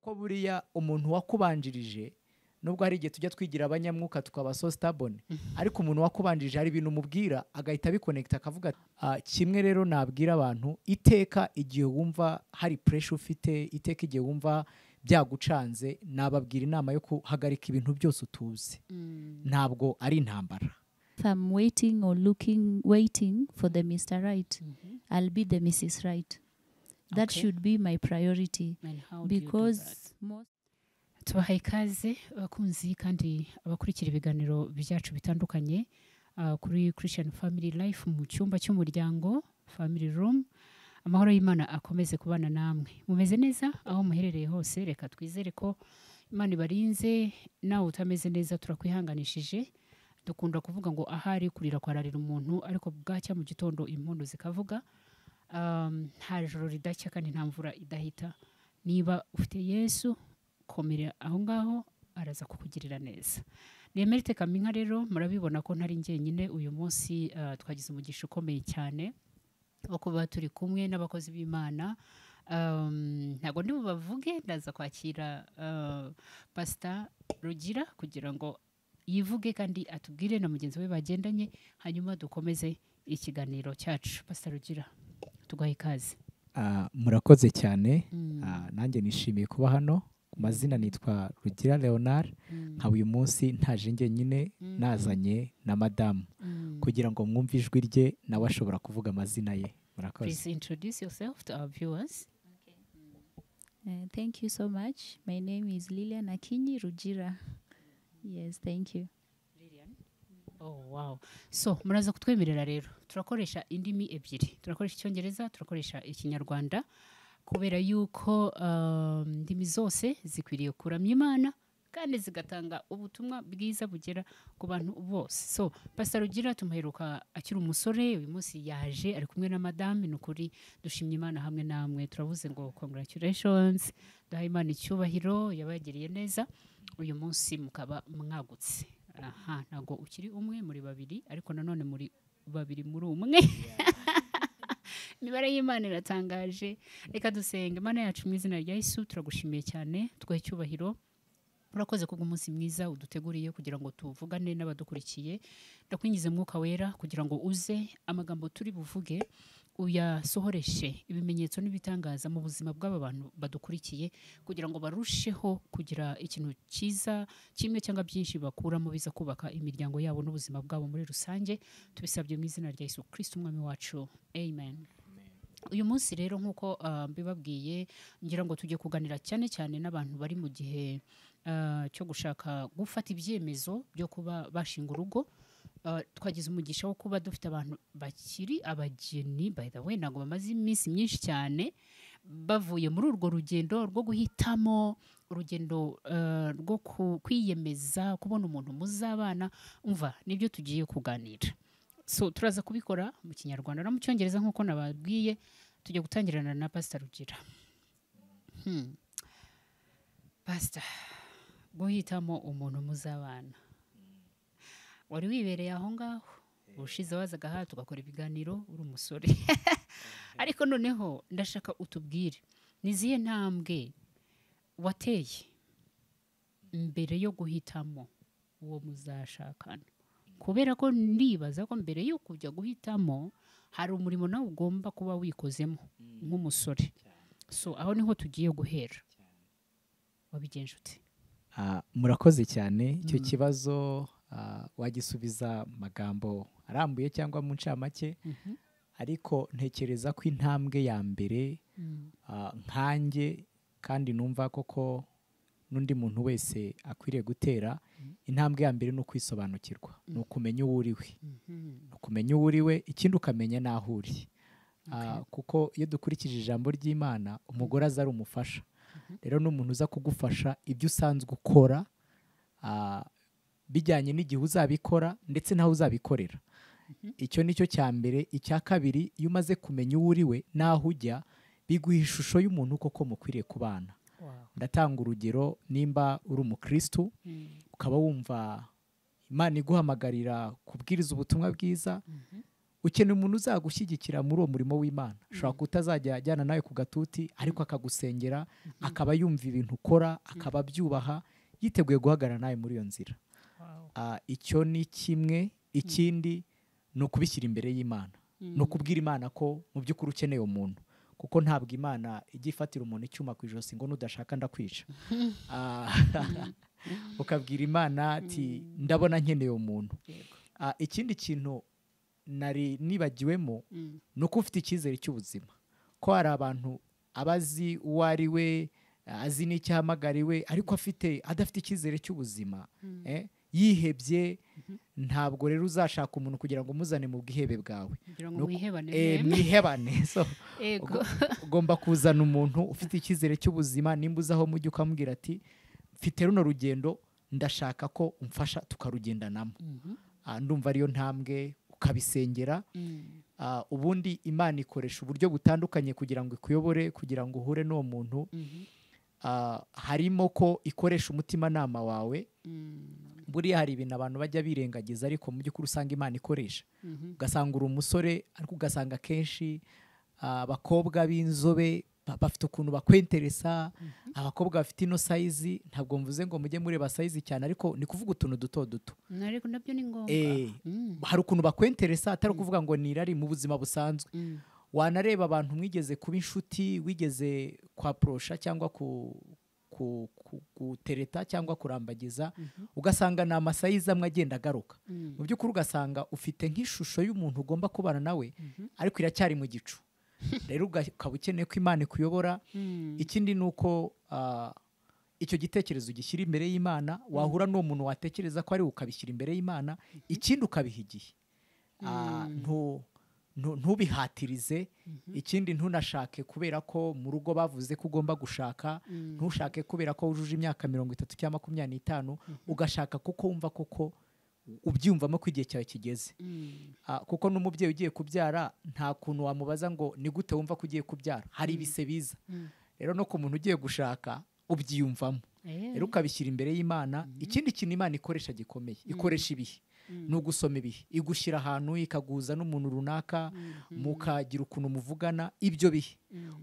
ko buriya umuntu wakubanjirije nubwo hari igihe tujya twigira abanyamwuka tukaba so stubborn ariko umuntu wakubanjirije hari ibintu umubwira agahita abikonekita akavuga kimwe rero nabwira abantu iteka igihe wumva hari pressure ufite iteka igihe wumva byagucanze nababwira inama yo kuhagarika ibintu byose utuzi ntabwo ari intambara. If I'm waiting or waiting for the Mr. Right, I'll be the Mrs. Right. That should be my priority. And how because tubahaye ikaze abakunzi kandi abakurikira ibiganiro byacu bitandukanye kuri Christian Family Life mu cyumba cy'umuryango Family Room. Amahoro y'Imana akomeze kubana namwe. Mumeze neza aho muherereye hose, reka twizere ko Imana ibarinze. Nawe utameze neza turakwihanganishije. Dukunda kuvuga ngo ahari kurira kwararira umuntu ariko bwacya mu gitondo impundu zikavuga. Nta joro ridacya kandi nta mvura idahita. Niba ufite Yesu komera aho ngaho araza kukugirira neza. Ni Emerite Kaminka rero murabibona ko ntari njyenyine uyu munsi twagize umugisha ukomeye cyane wo kuba turi kumwe n'abakozi b'Imana. Ntago ndi bubavuge ndaza kwakira Pastor Rugira kugira ngo yivuge kandi atubwire na mugenzi we bagendanye hanyuma dukomeze ikiganiro cyacu. Pastor Rugira tugaye ikaze. Murakoze cyane. Nanjye nishimiye kuba hano. Ku mazina nitwa Rugira Leonard. Nka uyu munsi ntaje njyenyine nazanye na madamu kugira ngo mwumve ijwi rye nawe ashobora kuvuga amazina ye. Murakoze. Please introduce yourself to our viewers. Thank you so much. My name is Lilian Akinyi Rugira. Yes, thank you. Lilian. Oh wow. So muraza kutwemerera rero turakoresha indimi ebyiri. Turakoresha Icyongereza, turakoresha Ikinyarwanda kubera yuko indimi zose zikwiriye kuramya Imana kandi zigatanga ubutumwa bwiza bugera ku bantu bose. So Pastor Rugira tumuheruka akiri umusore, uyu munsi yaje ari kumwe na madame. Nukuri dushimye Imana hamwe namwe, turavuze ngo congratulations, duhaye Imana icyubahiro, yabagiriye neza. Uyu munsi mukaba mwagutse. Ntago ukiri umwe muri babiri ariko nanone muri babiri muri umwe. Imibare y'Imana iratangaje. Reka dusenge. Imana yacu mu izina rya Yesu turagushimiye cyane, twahe icyubahiro. Urakoze kubwo umunsi mwiza uduteguriye kugira ngo tuvugane n'abadukurikiye. Ndakwingize Mwuka Wera kugira ngo uze amagambo turi buvuge uyasohoreshe ibimenyetso n'ibitangaza mu buzima bw'aba bantu badukurikiye kugira ngo barusheho kugira ikintu cyiza kimwe cyangwa byinshi bakuramo biza kubaka imiryango yabo n'ubuzima bwabo muri rusange. Tubisabye mu izina rya Yesu Kristo umwami wacu. Amen. Uyu munsi rero nkuko mbibabwiye ngira ngo tujye kuganira cyane cyane n'abantu bari mu gihe cyo gushaka gufata ibyemezo byo kuba bashinga urugo. Twagize umugisha wo kuba dufite abantu bakiri abageni, by the way ntabwo bamaze iminsi myinshi cyane bavuye muri urwo rugendo rwo guhitamo, urugendo rwo kwiyemeza kubona umuntu muzabana. Umva nibyo tugiye kuganira. So turaza kubikora mu Kinyarwanda no mu Cyongereza nkuko nababwiye. Tujye gutangirana na Pastor Rugira. Pastor, guhitamo umuntu muzabana, wari wibereye aho ngaho ushize wazaga aha tugakora ibiganiro uri umusore ariko noneho ndashaka utubwire niziye ntambwe wateye mbere yo guhitamo uwo muzashakana, kubera ko ndibaza ko mbere yo kujya guhitamo hari umurimo nawe ugomba kuba wikozemo nk'umusore. So aho niho tugiye guhera. Wabigenje ute? Murakoze cyane. Icyo kibazo wagisubiza magambo arambuye cyangwa mu ncamake, ariko ntekereza ko intambwe ya mbere nkanjye kandi numva koko n'undi muntu wese akwiriye gutera, intambwe ya mbere ni ukwisobanukirwa, ni ukumenya uwo uri we, ukumenya uwo uri we, ikindi ukamenya n'aho uri. Kuko iyo dukurikije ijambo ry'Imana umugore aza ari umufasha. Rero n'umuntu uza kugufasha ibyo usanzwe ukora bijyanye n'igihe uzabikora ndetse n'aho uzabikorera. Icyo nicyo cya mbere. Icya kabiri, iyo umaze kumenya uwo uri we n'aho ujya, biguha ishusho y'umuntu koko mukwiriye kubana. Ndatanga urugero, nimba uri umukristo ukaba wumva Imana iguhamagarira kubwiriza ubutumwa bwiza, ukeneye umuntu uzagushyigikira muri uwo murimo w'Imana. Ashobora kutazajya ajyana nawe ku gatuti ariko akagusengera, akaba yumva ibintu ukora, akaba abyubaha, yiteguye guhagarara nawe muri iyo nzira. Icyo ni kimwe. Ikindi ni ukubishyira imbere y'Imana, ni ukubwira Imana ko mu by'ukuri ukeneye umuntu, kuko ntabwo Imana ijya ifatira umuntu icyuma ku ijosi ngo nudashaka ndakwica. Ukabwira Imana ati ndabona nkeneye umuntu. Ikindi kintu nari nibagiwemo ni uko ufite icyizere cy'ubuzima, ko hari abantu abazi uwo ari we, azi n'icyo ahamagariwe, ariko adafite icyizere cy'ubuzima, yihebye. Ntabwo rero uzashaka umuntu kugira ngo umuzane mu bwihebe bwawe, mwihebane. Ugomba kuzana umuntu ufite icyizere cy'ubuzima. Nimba uzi aho mujya ukamubwira ati mfite runo rugendo, ndashaka ko umfasha tukarugendanamo. Ndumva ariyo ntambwe, ukabisengera. Ubundi Imana ikoresha uburyo butandukanye kugira ngo ikuyobore, kugira ngo uhure n'uwo muntu. Harimo ko ikoresha umutimanama wawe. Buriya hari ibintu abantu bajya birengagiza, ariko mu by'ukuri usanga Imana ikoresha. Ugasanga uri umusore, ariko ugasanga kenshi abakobwa b'inzobe bafite ukuntu bakwenteresa. Abakobwa bafite ino sayizi, ntabwo mvuze ngo mujye mureba sayizi cyane, ariko ni kuvuga utuntu duto duto. Ariko nabyo ni ngombwa. Hari ukuntu bakwenteresa, atari ukuvuga ngo ni irari mu buzima busanzwe. Wanareba abantu mwigeze kuba inshuti, wigeze kwaprosha cyangwa gutereta cyangwa kurambagiza, ugasanga ni amasayizi amwe agenda agaruka. Mu by'ukuri ugasanga ufite nk'ishusho y'umuntu ugomba kubana nawe, ariko iracyari mu gicu. Rero ukaba ukeneye ko Imana ikuyobora. Ikindi ni uko icyo gitekerezo ugishyira imbere y'Imana. Wahura n'uwo muntu watekereza ko ari ukabishyira imbere y'Imana. Ikindi ukabiha igihe, ntubihatirize. Ikindi ntunashake kubera ko mu rugo bavuze ko ugomba gushaka. Ntushake kubera ko wujuje imyaka 30 cyangwa 25, ugashaka kuko wumva koko ubyumvamo ko igihe cyawe kigeze. Kuko n'umubyeyi ugiye kubyara nta kuntu wamubaza ngo ni gute wumva ko ugiye kubyara. Hari ibise biza. Rero no ku muntu ugiye gushaka ubyiyumvamo. Rero ukabishyira imbere y'Imana. Ikindi kintu Imana ikoresha gikomeye, ikoresha ibihe. Ni ugusoma ibihe, igushyira ahantu, ikaguza n'umuntu runaka, mukagira ukuntu muvugana. Ibyo bihe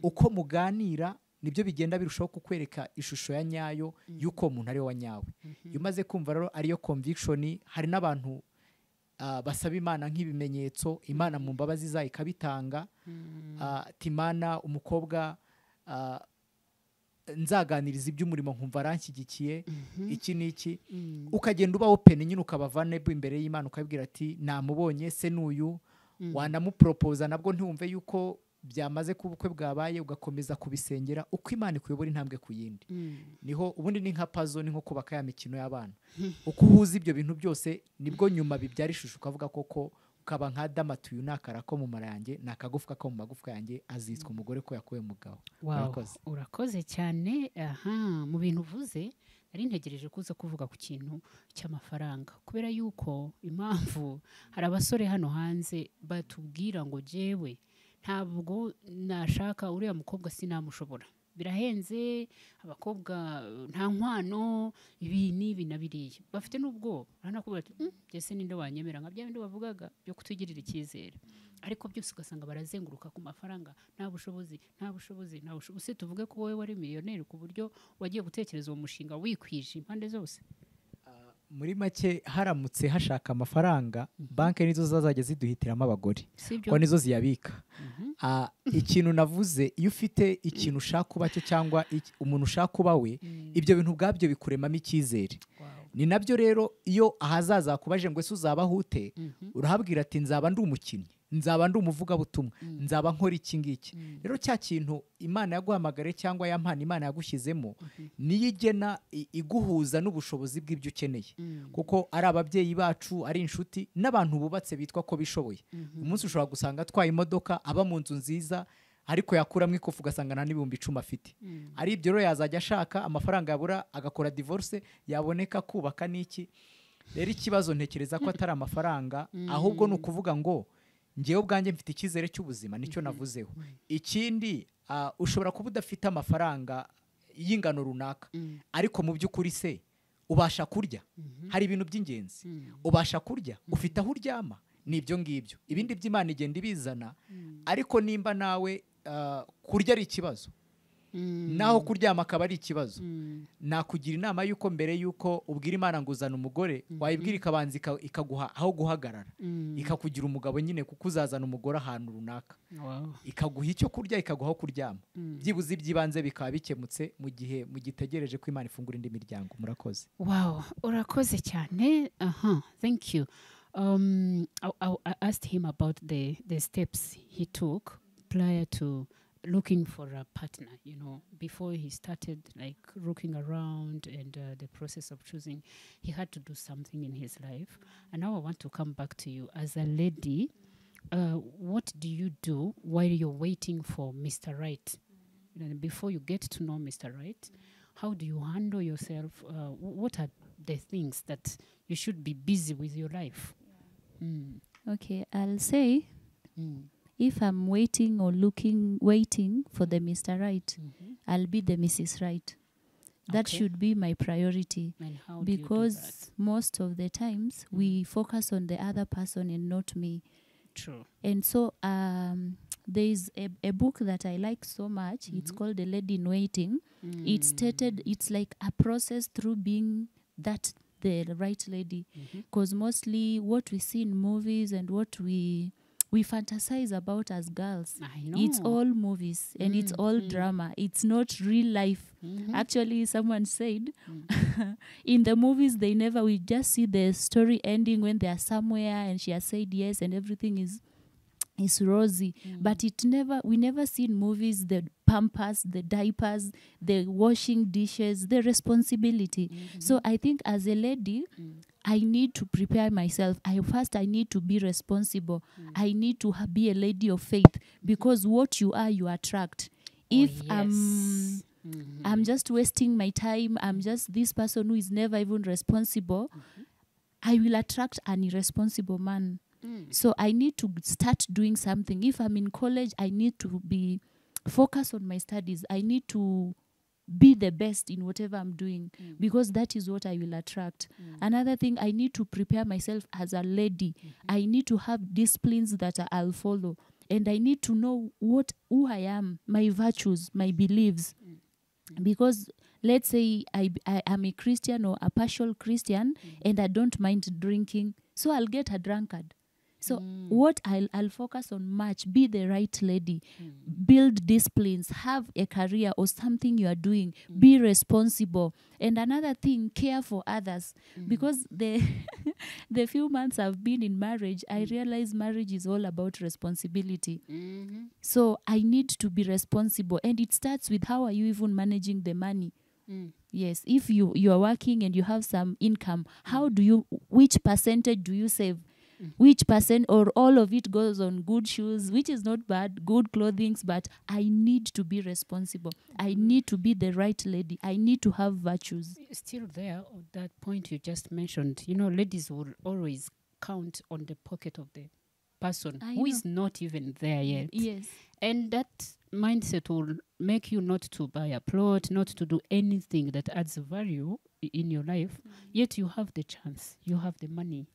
uko muganira nibyo bigenda birushaho kukwereka ishusho ya nyayo y'uko umuntu ari we wa nyawe. Iyo umaze kumva rero ariyo conviction, hari n'abantu basaba Imana nk'ibimenyetso. Imana mu mbabazi zayo ikabitanga. Timana umukobwa nzaganiriza iby'umurimo nkumva aranshyigikiye, iki n'iki. Ukagenda uba open nyine, ukaba vulnerable imbere y'Imana, ukabwira ati namubonye se n'uyu. Wanamupropoza nabwo ntiwumve yuko byamaze ku bukwe bwabaye, ugakomeza kubisengera uko Imana ikuyobora intambwe ku yindi. Niho ubundi ni nka puzzle, ni nko kubaka ya mikino y'abana. Uko uhuza ibyo bintu byose nibwo nyuma bibyara ishusho, ukavuga koko ukaba nka Adamu ati uyu ni akara ko mu mara yanjye, ni akagufwa ko mu magufwa yanjye, azitwa umugore ko yakuwe mugabo. Urakoze cyane. Mu bintu uvuze nari ntegereje kuza kuvuga ku kintu cy'amafaranga, kubera yuko impamvu hari abasore hano hanze batubwira ngo jewe ntabwo nashaka uriya mukobwa sinamushobora, birahenze, abakobwa nta nkwano, ibi n'ibi na biriya. Bafite n'ubwoba, baranakubwira ati ese ninde wanyemera nka bya bindi bavugaga byo kutugirira icyizere. Ariko byose ugasanga barazenguruka ku mafaranga. Nta bushobozi. Se tuvuge ko wowe wari miliyoneri ku buryo wagiye gutekereza uwo mushinga wikwije impande zose. Muri make haramutse hashaka amafaranga, banki nizo zazajya ziduhitiramo abagore, ko nizo ziyabika. Ikintu navuze, iyo ufite ikintu ushaka kuba cyo cyangwa umuntu ushaka kuba we, ibyo bintu ubwabyo bikuremamo icyizere. Ni nabyo rero iyo ahazaza kubaje ngo ese uzabaho ute, urahabwira ati nzaba ndi umukinnyi, nzaba ndi umuvugabutumwa, nzaba nkora iki ngiki. Rero cya kintu Imana yaguhamagare cyangwa ya mpano Imana yagushyizemo, niyo igena iguhuza n'ubushobozi bw'ibyo ukeneye. Kuko ari ababyeyi bacu, ari inshuti, n'abantu bubatse bitwa ko bishoboye. Umunsi ushobora gusanga atwaye imodoka, aba mu nzu nziza, ariko yakuramo ikofu ugasanga nta n'ibihumbi 10 afite. Ari ibyo rero yazajya ashaka amafaranga yabura, agakora divorce, yaboneka kubaka n'iki. Rero ikibazo ntekereza ko atari amafaranga, ahubwo ni ukuvuga ngo ngewe ubwanjye mfite icyizere cy'ubuzima, nicyo navuzeho. Ikindi ushobora kuba udafite amafaranga y'ingano runaka, ariko mu by'ukuri se ubasha kurya. Hari ibintu by'ingenzi, ubasha kurya, ufite aho uryama. nibyo ngibyo ibindi by'Imana igenda ibizana ariko nimba nawe kurya ari ikibazo naho kuryama akaba ari ikibazo nakugira inama yuko mbere yuko ubwira Imana ngo uzana umugore wayibwira ikabanza ikaguha aho guhagarara ikakugira umugabo nyine kuko uzazana umugore ahantu runaka ikaguha icyo kurya ikaguha aho kuryama byibuze iby'ibanze bikaba bikemutse mu gihe mugitegereje ko Imana ifungura indi miryango. Murakoze. Wow, urakoze cyane. Thank you. I asked him about the steps he took prior to looking for a partner, you know, before he started like looking around and the process of choosing, he had to do something in his life. And now I want to come back to you as a lady. What do you do while you're waiting for Mr. Right? And before you get to know Mr. Right, how do you handle yourself? What are the things that you should be busy with your life? Okay, I'll say if I'm waiting or waiting for the Mr. Right, I'll be the Mrs. Right. That should be my priority. And how because do you do that? most of the times we focus on the other person and not me. True. And so there is a book that I like so much. It's called The Lady in Waiting. It's stated it's like a process through being the right lady. Because mostly what we see in movies and what we fantasize about as girls, I know. it's all movies and it's all drama. It's not real life. Actually, someone said in the movies we just see the story ending when they are somewhere and she has said yes and everything is rosy. But we never see in movies the pampers, the diapers, the washing dishes, the responsibility. So I think as a lady, I need to prepare myself. I need to be responsible. I need to be a lady of faith, because what you are, you attract. If I'm just wasting my time, I'm just this person who is never even responsible, I will attract an irresponsible man. So I need to start doing something. If I'm in college, I need to be focused on my studies. I need to be the best in whatever I'm doing, because that is what I will attract. Another thing, I need to prepare myself as a lady. I need to have disciplines that I'll follow. And I need to know who I am, my virtues, my beliefs. Because let's say I am a Christian or a partial Christian and I don't mind drinking, so I'll get a drunkard. So what I'll focus on much, be the right lady, build disciplines, have a career or something you are doing, be responsible. And another thing, care for others. Because the few months I've been in marriage, I realize marriage is all about responsibility. So I need to be responsible. And it starts with how are you even managing the money? Yes, if you are working and you have some income, which percentage do you save? Which percent or all of it goes on good shoes, which is not bad, good clothing, but I need to be responsible. I need to be the right lady. I need to have virtues. Still there, on that point you just mentioned, you know, ladies will always count on the pocket of the person who is not even there yet. Yes. And that mindset will make you not to buy a plot, not to do anything that adds value in your life, yet you have the chance, you have the money.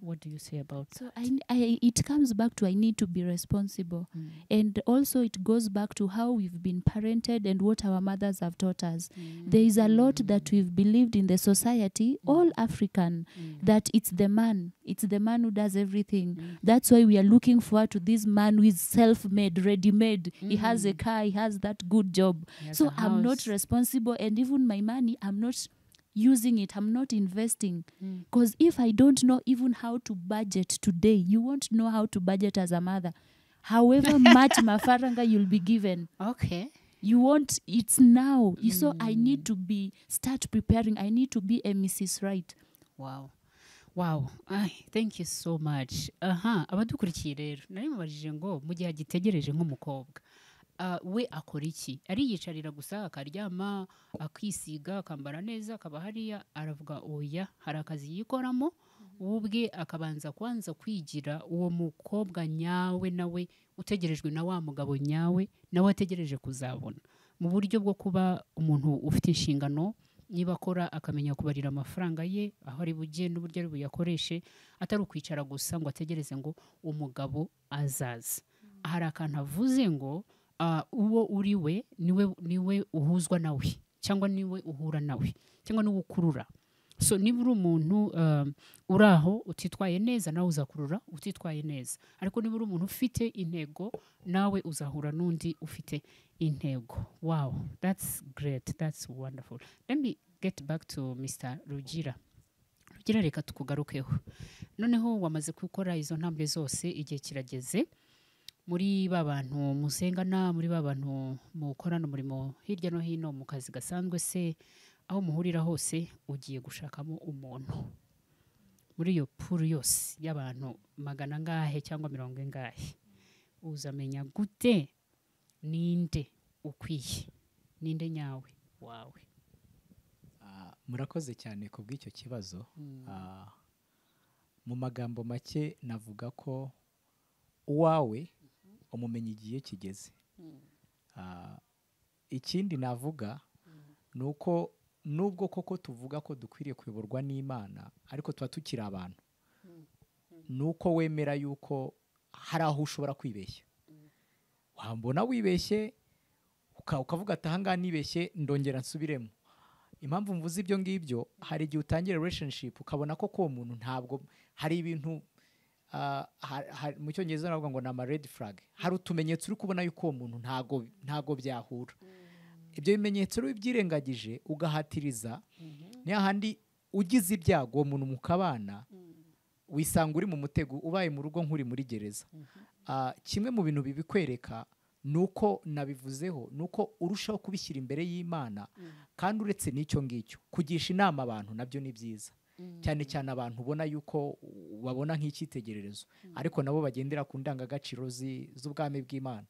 What do you say about that? So it comes back to I need to be responsible. And also it goes back to how we've been parented and what our mothers have taught us. There is a lot that we've believed in the society, all African, that it's the man who does everything. That's why we are looking forward to this man who is self-made, ready-made. He has a car, he has that good job. So I'm not responsible, and even my money, I'm not using it, I'm not investing. Because if I don't know even how to budget today, you won't know how to budget as a mother. However much mafaranga you'll be given. Okay. You won't, it's now. So I need to start preparing. I need to be a Mrs. Right. Wow. Wow. Thank you so much. Abadukurikiye rero nari mubajije ngo mu gihe agitegereje nk'umukobwa we akora iki? Ariyicarira gusa akaryama akisiga akambara neza akaba hariya aravuga oya hari akazi yikoramo ubwe akabanza kwanza kwigira uwo mukobwa nyawe nawe utegerejwe na wa mugabo nyawe nawe ategereje kuzabona mu buryo bwo kuba umuntu ufite inshingano niba akora akamenya kubarira amafaranga ye aho ari bujye n'uburyo ari buyakoreshe, atari ukwicara gusa ngo ategereze ngo umugabo azaza. Hari akantu avuze ngo uwo uri we niwe uhuzwa nawe cyangwa niwe uhura nawe cyangwa niwe ukurura. So niba uri umuntu uri aho utitwaye neza, nawe uzakurura utitwaye neza. Ariko niba uri umuntu ufite intego, nawe uzahura n'undi ufite intego. Wow, that's great, that's wonderful. Let me get back to Mr. Rugira. Rugira, reka tukugarukeho. Noneho wamaze gukora izo ntambwe zose, igihe kirageze muri babantu musengana, muri babantu mukorana umurimo hirya no hino mu kazi gasanzwe se, aho muhurira hose ugiye gushakamo umuntu. Muri iyo puru yose y'abantu 100 ngahe cyangwa 70 ngahe, uzamenya gute ninde ukwiye, ninde nyawe wawe? Murakoze cyane ku bw'icyo kibazo. Mu magambo make navuga ko uwawe umumenyi igihe kigeze. Ikindi navuga nuko nubwo koko tuvuga ko dukwiriye kuyoborwa n'Imana, ariko tuba tukiri abantu. Nuko wemera yuko hari aho ushobora kwibeshya. Wambona wibeshye ukavuga ati ahangaha nibeshye ndongera nsubiremo. Impamvu mvuze ibyo ngibyo, hari igihe utangira relationship ukabona ko uwo muntu ntabwo, hari ibintu mu cyongereza navuga ngo na red flag. Hari utumenyetso uri kubona yuko uwo muntu ntago byahura. Ibyo bimenyetso uri byirengagije ugahatiriza, ni hahandi ugize ibyago uwo muntu mukabana, wisanga uri mu mutego, ubaye mu rugo nk'uri muri gereza. Kimwe mu bintu bibikwereka nuko nabivuzeho, nuko urushaho kubishyira imbere y'Imana. Kandi uretse n'icyo ngicyo, kugisha inama abantu nabyo ni byiza, cyane cyane abantu ubona yuko babona nk'icyitegererezo, ariko nabo bagendera ku ndangagaciro z'ubwami bw'Imana.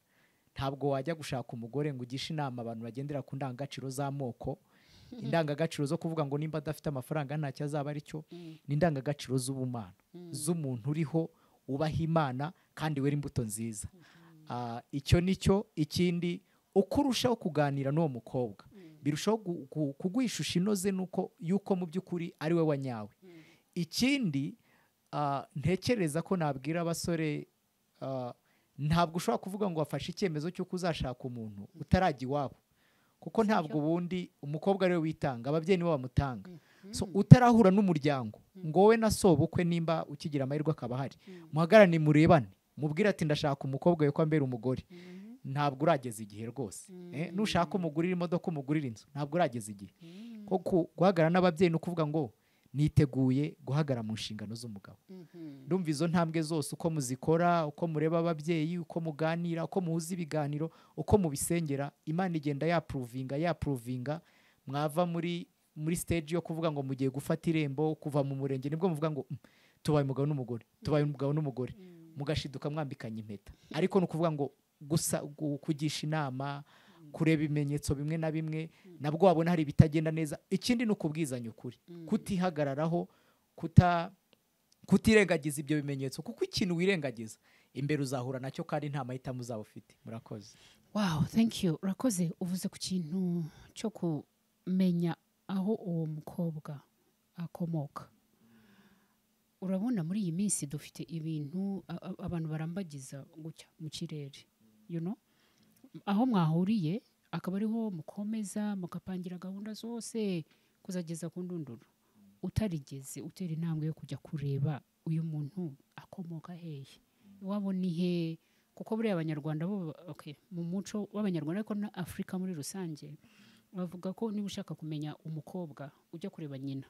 Ntabwo wajya gushaka umugore ngo ugishe inama abantu bagendera ku ndangagaciro z'amoko, indangagaciro zo kuvuga ngo nimba adafite amafaranga ntacyo azaba ari cyo. Ni indangagaciro z'ubumana, z'umuntu uriho ubaha Imana kandi wera imbuto nziza. Icyo nicyo. Ikindi, uko urushaho kuganira n'uwo mukobwa, birushaho kuguhishusha inoze yuko mu by'ukuri ari we wanyawe. Ikindi, ntekereza ko nabwira abasore, ntabwo ushobora kuvuga ngo wafashe icyemezo cy'uko uzashaka umuntu utarajya iwabo, kuko ntabwo ubundi umukobwa ariwe witanga, ababyeyi nibo bamutanga. So utarahura n'umuryango ngo wowe na sobukwe nimba ukigira amahirwe akaba ahari, muhagarane murebane, mubwire ati ndashaka umukobwa we ko ambera umugore. Ntabwo urageza igihe rwose. Nushaka umugurira imodoka, umugurira inzu, ntabwo urageza igihe. Kuko guhagarara n'ababyeyi ni ukuvuga ngo niteguye guhagarara mu nshingano z'umugabo. Ndumva izo ntambwe zose uko muzikora, uko mureba ababyeyi, uko muganira, uko muhuza ibiganiro, uko mubisengera, Imana igenda yaprovinga. Mwava muri stage yo kuvuga ngo mugiye gufata irembo, kuva mu murenge nibwo muvuga ngo tubaye umugabo n'umugore, tubaye umugabo n'umugore, mugashiduka mwambikanye impeta. Ariko ni ukuvuga ngo gusa kugisha inama, kureba ibimenyetso bimwe na bimwe, nabwo wabona hari ibitagenda neza. Ikindi ni ukubwizanya ukuri, kutihagararaho, kutirengagiza ibyo bimenyetso, kuko ikintu wirengagiza imbere uzahura nacyo kandi nta mahitamo uzaba ufite. Murakoze. Wow, thank you. Urakoze. Uvuze ku kintu cyo kumenya aho uwo mukobwa akomoka. Urabona muri iyi minsi dufite ibintu abantu barambagiza gutya mu kirere, aho mwahuriye akaba ariho mukomeza mukapangira gahunda zose kuzageza ku ndunduro, utarigeze utera intambwe yo kujya kureba uyu muntu akomoka hehe, iwabo ni he. Kuko buriya abanyarwanda bo mu muco w'abanyarwanda ariko na Afurika muri rusange, bavuga ko niba ushaka kumenya umukobwa ujya kureba nyina.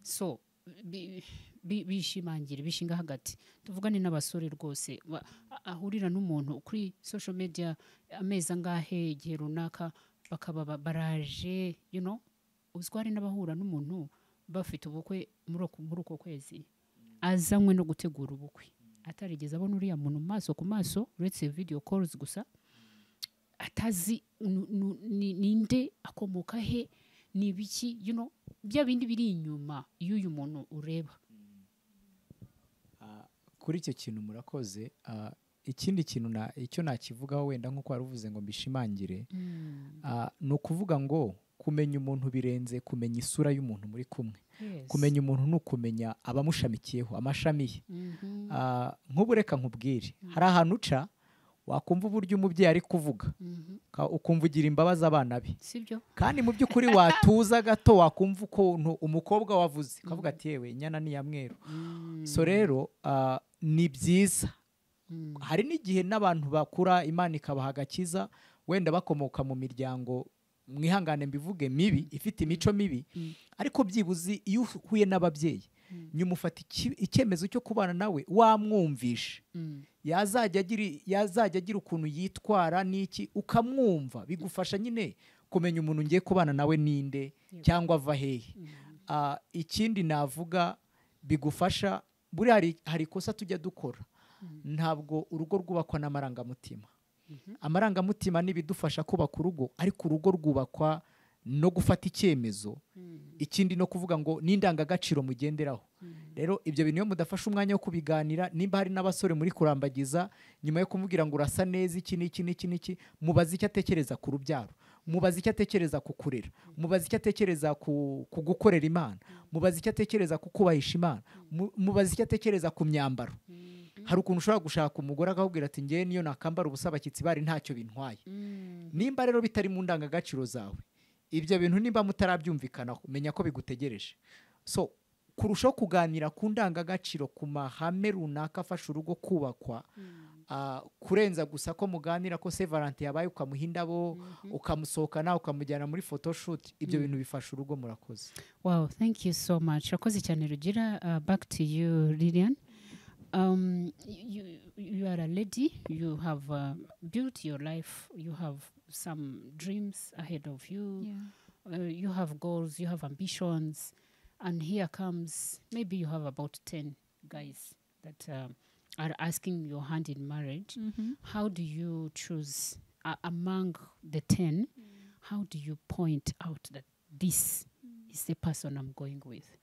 So bishinga hagati. Tuvugane n'abasore rwose ahurira n'umuntu kuri social media amezi angahe, igihe runaka bakaba baraje, uziko hari n'abahura n'umuntu bafite ubukwe muri uko kwezi, azanywe no gutegura ubukwe, atarigeze abona uriya muntu maso ku maso, uretse video calls gusa, atazi ninde, akomoka he, ni ibiki, bya bindi biri inyuma y'uyu muntu ureba. Kuri icyo kintu murakoze. Ikindi kintu icyo nakivugaho wenda nk'uko wari uvuze ngo mbishimangire, ni ukuvuga ngo kumenya umuntu birenze kumenya isura y'umuntu muri kumwe. Yes. Kumenya umuntu ni ukumenya abamushamikiyeho, amashami ye. Nk'ubu reka nkubwire, hari ahantu uca wakumva uburyo umubyeyi ari kuvuga, ukumva ugira imbabazi abana be, sibyo? kandi mu by'ukuri watuza gato wakumva ukuntu umukobwa wavuze ukavuga ati yewe inyana ni iya mweru. So rero ni byiza. Hari n'igihe n'abantu bakura Imana ikabaha agakiza, wenda bakomoka mu miryango, mwihangane mbivuge, mibi, ifite imico mibi, ariko byibuze iyo uhuye n'ababyeyi nyuma ufata icyemezo cyo kubana nawe wamwumvisha, yazajya agira ukuntu yitwara n'iki, ukamwumva, bigufasha nyine kumenya umuntu ngiye kubana nawe ninde cyangwa ava hehe. Ikindi navuga bigufasha, buri hari ikosa tujya dukora, ntabwo urugo rwubakwa n'amarangamutima. Amarangamutima n'ibidufasha kubaka urugo, ariko urugo rwubakwa no gufata icyemezo, ikindi no kuvuga ngo n'indangagaciro mugenderaho. Rero ibyo bintu iyo mudafashe umwanya wo kubiganira, nimba hari n'abasore muri kurambagiza, nyuma yo kumubwira ngo urasa neza iki n'iki, mubaze icyo atekereza ku rubyaro, mubaze icyo atekereza ku kurera, mubaze icyo atekereza ku gukorera Imana, mubaze icyo atekereza ku kubahisha Imana, mubaze icyo atekereza ku myambaro. Hari ukuntu ushobora gushaka umugore akakubwira ati ngewe niyo nakambara ubusa abashyitsi bari ntacyo bintwaye. Nimba rero bitari mu ndangagaciro zawe, ibyo bintu nimba mutarabyumvikanaho, menya ko bigutegereje. So kurushaho kuganira ku ndangagaciro, ku mahame runaka afasha urugo kubakwa, kurenza gusa ko muganira ko Saint Valentin yabaye ukamuha indabo, ukamusohokana, ukamujyana muri photoshoot, ibyo bintu bifasha urugo. Murakoze. Wow, thank you so much. Rakoze cyane Rugira. Back to you, Lilian. You are a lady, you have built your life, you have some dreams ahead of you, you have goals, you have ambitions, and here comes, maybe you have about 10 guys that are asking your hand in marriage. How do you choose among the 10? How do you point out that this is the person I'm going with?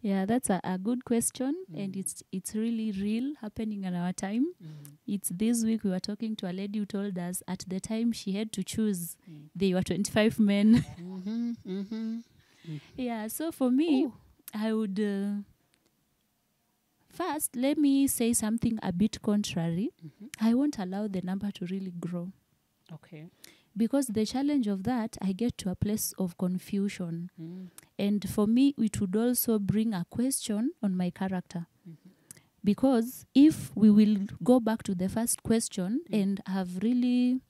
Yeah, that's a good question, and it's really real happening in our time. It's this week we were talking to a lady who told us at the time she had to choose, there were 25 men. Yeah, so for me, I would first, let me say something a bit contrary. I won't allow the number to really grow. Okay. Because the challenge of that, I get to a place of confusion. And for me, it would also bring a question on my character. Because if we will go back to the first question and have really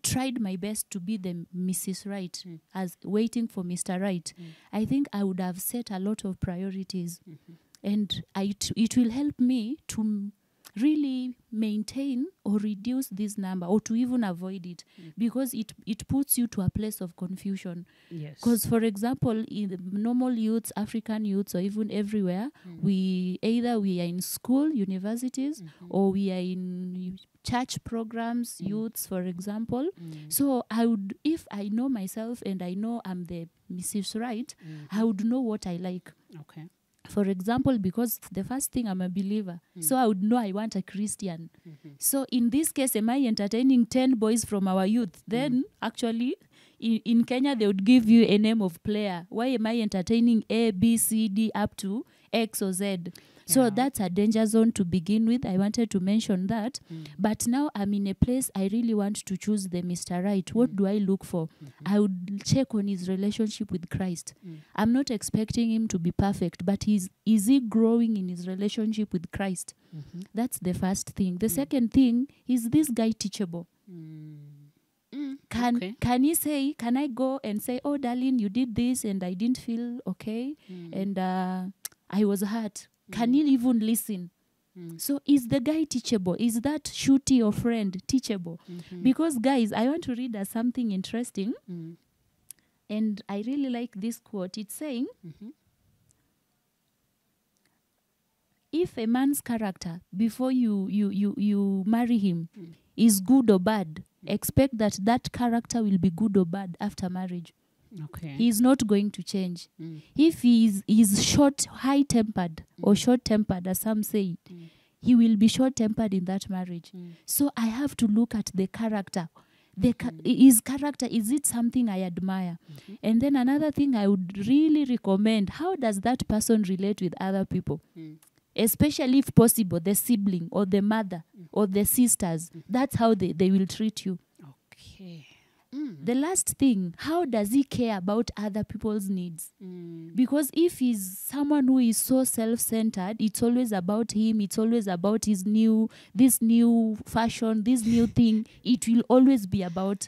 tried my best to be the Mrs. Right, as waiting for Mr. Right, I think I would have set a lot of priorities. And it will help me to really maintain or reduce this number, or to even avoid it, because it puts you to a place of confusion. Yes. Because, for example, in the normal youths, African youths, or even everywhere, we are in school, universities, or we are in church programs, youths, for example. So if I know myself and I know I'm the Mrs. Right, I would know what I like. Okay. For example, because the first thing, I'm a believer. So I would know I want a Christian. So in this case, am I entertaining 10 boys from our youth? Then actually, in Kenya, they would give you a name of player. Why am I entertaining A, B, C, D up to X or Z? So that's a danger zone to begin with. I wanted to mention that. But now I'm in a place I really want to choose the Mr. Right. What do I look for? I would check on his relationship with Christ. I'm not expecting him to be perfect, but is he growing in his relationship with Christ? That's the first thing. The second thing, is this guy teachable? Can he say, can I go and say, oh, darling, you did this and I didn't feel okay and I was hurt? Can he even listen? So is the guy teachable? Is that shooty or friend teachable? Because, guys, I want to read something interesting. And I really like this quote. It's saying, if a man's character, before you marry him, is good or bad, expect that character will be good or bad after marriage. Okay. He's not going to change. If he's high-tempered or short-tempered, as some say, he will be short-tempered in that marriage. So I have to look at the character. his character, is it something I admire? And then another thing I would really recommend, how does that person relate with other people? Especially if possible, the sibling or the mother or the sisters. That's how they will treat you. Okay. The last thing, how does he care about other people's needs? Because if he's someone who is so self-centered, it's always about him, it's always about this new fashion, this new thing, it will always be about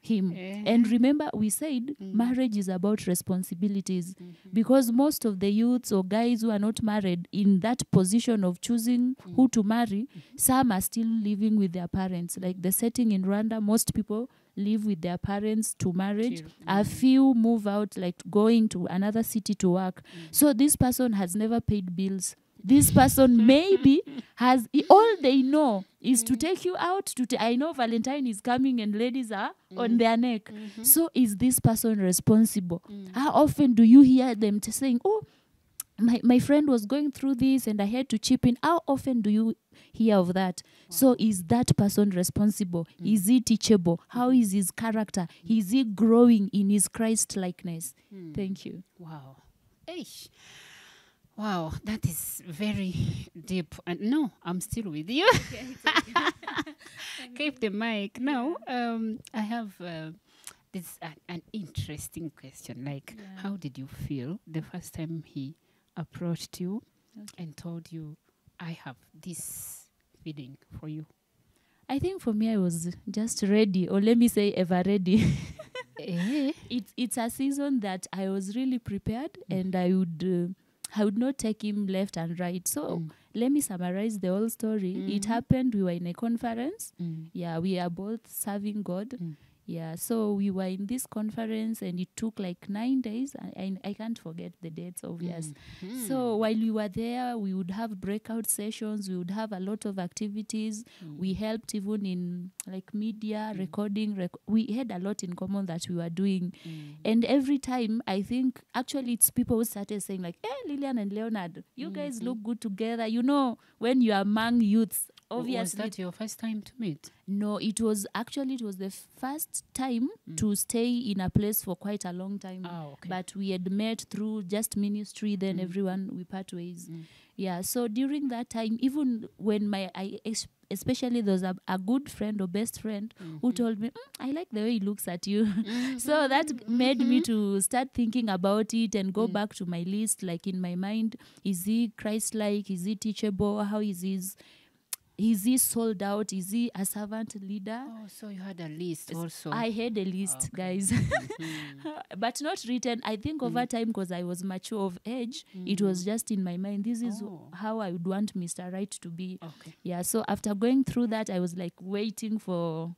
him. And remember, we said marriage is about responsibilities, because most of the youths or guys who are not married in that position of choosing who to marry, some are still living with their parents. Like the setting in Rwanda, most people live with their parents to marriage. A few move out, like going to another city to work. So this person has never paid bills. This person maybe has, all they know is to take you out. I know Valentine is coming and ladies are on their neck. So is this person responsible? How often do you hear them saying, oh, my friend was going through this and I had to chip in? How often do you hear of that? So is that person responsible? Is he teachable? How is his character? Is he growing in his Christ likeness? Thank you. Wow. Eish. Wow, that is very deep. And no, I'm still with you. Keep the mic. Now, I have this an interesting question. Like, how did you feel the first time he approached you and told you, I have this feeling for you? I think for me, I was just ready, or let me say ever ready. It's a season that I was really prepared, and I would not take him left and right. So let me summarize the whole story. It happened, we were in a conference. Yeah, we are both serving God. Yeah, so we were in this conference and it took like 9 days. I can't forget the dates, obvious. So while we were there, we would have breakout sessions. We would have a lot of activities. We helped even in like media, recording. We had a lot in common that we were doing. And every time, I think, actually it's people who started saying like, hey, Lillian and Leonard, you guys look good together. You know, when you are among youths, obviously. Was that your first time to meet? No, it was the first time to stay in a place for quite a long time. But we had met through just ministry, then everyone, we part ways. Yeah, so during that time, even when especially there was a good friend or best friend who told me, I like the way he looks at you. So that made me to start thinking about it and go back to my list, like in my mind, is he Christ-like? Is he teachable? How is he sold out? Is he a servant leader? Oh, so you had a list also. I had a list, guys. But not written. I think over time, because I was mature of age, it was just in my mind. This is how I would want Mr. Right to be. Yeah, so after going through that, I was like waiting for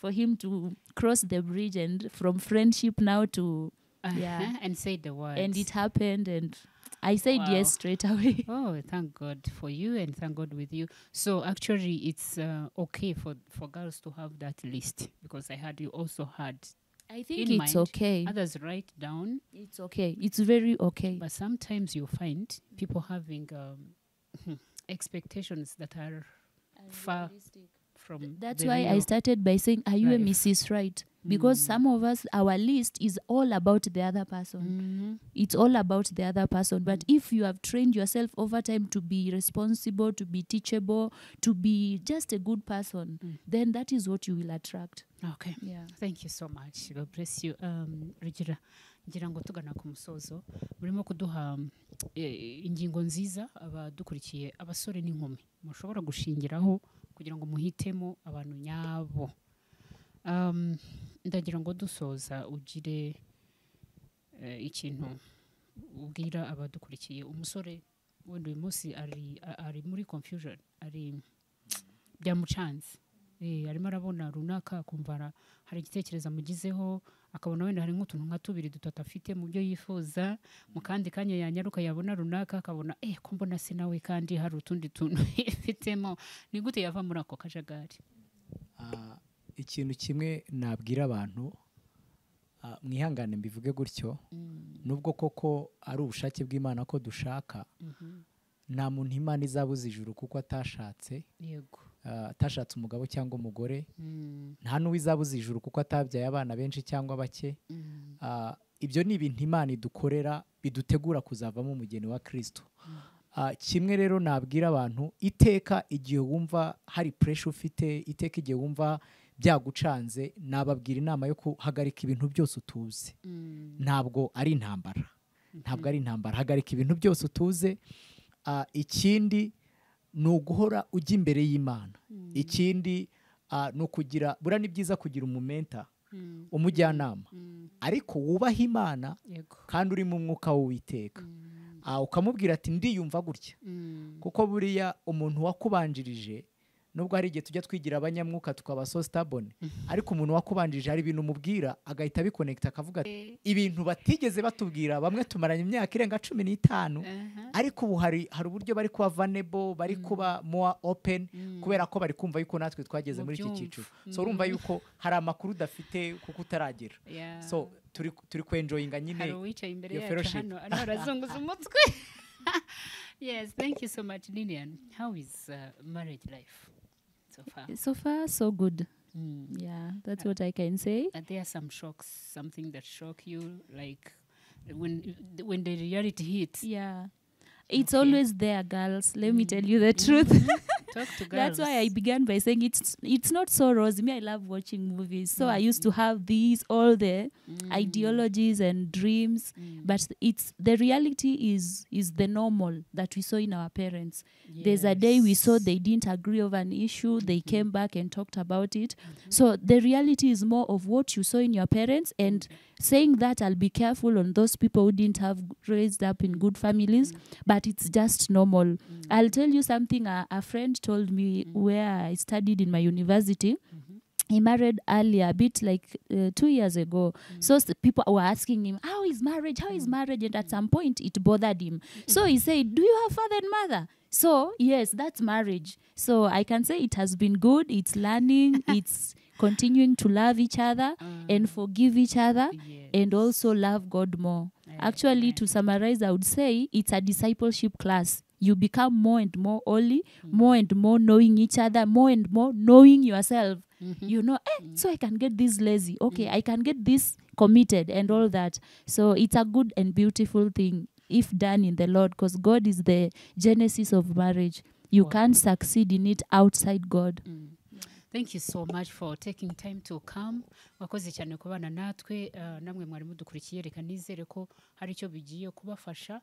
him to cross the bridge, and from friendship now to... and say the words. And it happened, and I said yes straight away. Oh, thank God for you and thank God with you. So actually it's okay for girls to have that list, because I heard you also had. I think it's okay. Others write down. It's okay. It's very okay. But sometimes you find people having expectations that are far from. That's why I started by saying, are you a Mrs. Right? Because some of us, our list is all about the other person. It's all about the other person. But if you have trained yourself over time to be responsible, to be teachable, to be just a good person, then that is what you will attract. Okay. Yeah. Thank you so much. God bless you. Regina, ngira ngo tugana ku musozo, murimo kuduha ingingo nziza abadukurikiye, abasore n'inkumi mushobora gushingiraho kugira ngo muhitemo abantu nyabo. Ndagira ngo dusoza ugire ikintu ubwira abadukurikiye. Umusore wenda uyu munsi ari muri confusion, ari byamucanze, arimo arabona runaka akumva hari igitekerezo amugizeho, akabona wenda hari nk'utuntu nka tubiri dutatu afite mu byo yifuza, mu kandi kanya yanyaruka yabona runaka akabona ko mbona se nawe kandi hari utundi tuntu ifitemo. Ni gute yava muri ako kajagari? Ikintu kimwe nabwira abantu, mwihangane mbivuge gutyo, nubwo koko ari ubushake bw'Imana ko dushaka, nta muntu Imana izabuza ijuru kuko atashatse. atashatse umugabo cyangwa umugore, Mm. nta n'uwizabuza ijuru kuko atabyaye abana benshi cyangwa bake. Mm. Ibyo ni ibintu Imana idukorera bidutegura kuzavamo umugeni wa Kristo. Kimwe rero nabwira abantu, iteka igihe wumva hari pressure ufite, iteka igihe wumva byagucanze, nababwira inama yo kuhagarika ibintu byose utuze. Ntabwo ari intambara, ntabwo ari intambara, hagarika ibintu byose utuze. Ikindi ni uguhora ujya imbere y'Imana. Ikindi ni ukugira, buriya ni byiza kugira umumenta, umujyanama, ariko wubaha Imana kandi uri mu mwuka w'Uwiteka. Ukamubwira ati ndiyumva gutya, kuko buriya umuntu wakubanjirije, nubwo hari igihe tujya twigira abanyamwuka tukaba so stubborn, ariko umuntu wakubanjirije hari ibintu umubwira agahita bikonekita akavuga ati ibintu batigeze batubwira. Bamwe tumaranye imyaka irenga 15, ariko ubu hari uburyo bari kuba vulnerable, bari kuba more open, kubera ko bari kumva yuko natwe twageze muri iki cyiciro. So urumva yuko hari amakuru udafite kuko utaragera. So turi kwenjoyinga nyine. Hari uwicaye imbere yacu hano ariho arazunguza umutwe. Yes, thank you so much, Lilian. How is marriage life so far? So far, so good. Yeah, that's what I can say. Are there some shocks, something that shock you, like when the reality hits? Yeah. It's always there, girls. Let me tell you the truth. Talk to girls. That's why I began by saying it's not so rosy. Me, I love watching movies. So I used to have all the ideologies and dreams. But the reality is the normal that we saw in our parents. Yes. There's a day we saw they didn't agree over an issue. They came back and talked about it. So the reality is more of what you saw in your parents. And saying that, I'll be careful on those people who didn't have raised up in good families. But it's just normal. I'll tell you something a friend told me where I studied in my university. He married earlier, a bit like 2 years ago. So people were asking him, how is marriage? How is marriage? And at some point, it bothered him. So he said, do you have father and mother? So, yes, that's marriage. So I can say it has been good. It's learning. It's continuing to love each other and forgive each other and also love God more. Actually, to summarize, I would say it's a discipleship class. You become more and more holy, more and more knowing each other, more and more knowing yourself. You know, so I can get this lazy. Okay, I can get this committed and all that. So it's a good and beautiful thing if done in the Lord, because God is the genesis of marriage. You can't succeed in it outside God. Thank you so much for taking time to come. Wakoze cyane kubana natwe, namwe mwari mudukurikiye. Reka nizere ko hari icyo bigiye kubafasha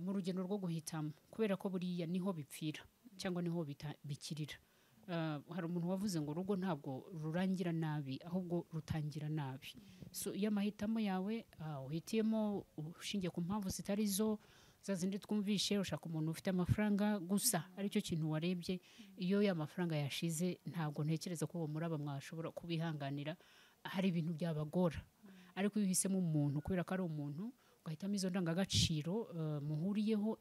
mu rugendo rwo guhitamo, kubera ko buriya niho bipfira cyangwa niho bikirira. Hari umuntu wavuze ngo urugo ntabwo rurangira nabi, ahubwo rutangira nabi. So iyo amahitamo yawe uhitiyemo ushingiye ku mpamvu zitari zo zazindi twumvishe, ushaka umuntu ufite amafaranga gusa aricyo kintu warebye, iyo ya mafaranga yashize ntabwo ntekereza ko uwo muraba mwashobora kubihanganira, hari ibintu byabagora. Ariko iyo uhisemo umuntu kubera ko ari umuntu, ugahitamo izo ndangagaciro muhuriyeho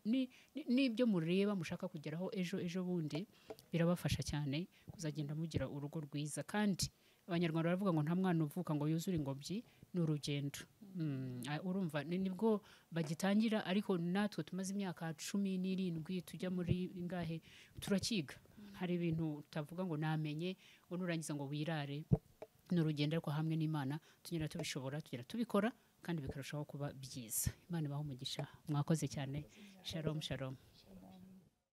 n'ibyo mureba mushaka kugeraho ejo bundi, birabafasha cyane kuzagenda mugira urugo rwiza. Kandi Abanyarwanda baravuga ngo nta mwana uvuka ngo yuzure ingobyi, ni urugendo. Urumva nibwo bagitangira, ariko natwe tumaze imyaka 17 tujya muri ingahe turakiga. Hari ibintu utavuga ngo namenye, ngo nurangiza ngo wirare. Ni urugendo ariko hamwe n'Imana tunyura tubishobora, tugira tubikora kandi bikarushaho kuba byiza. Imana ibaho umugisha. Mwakoze cyane. Shalom shalom.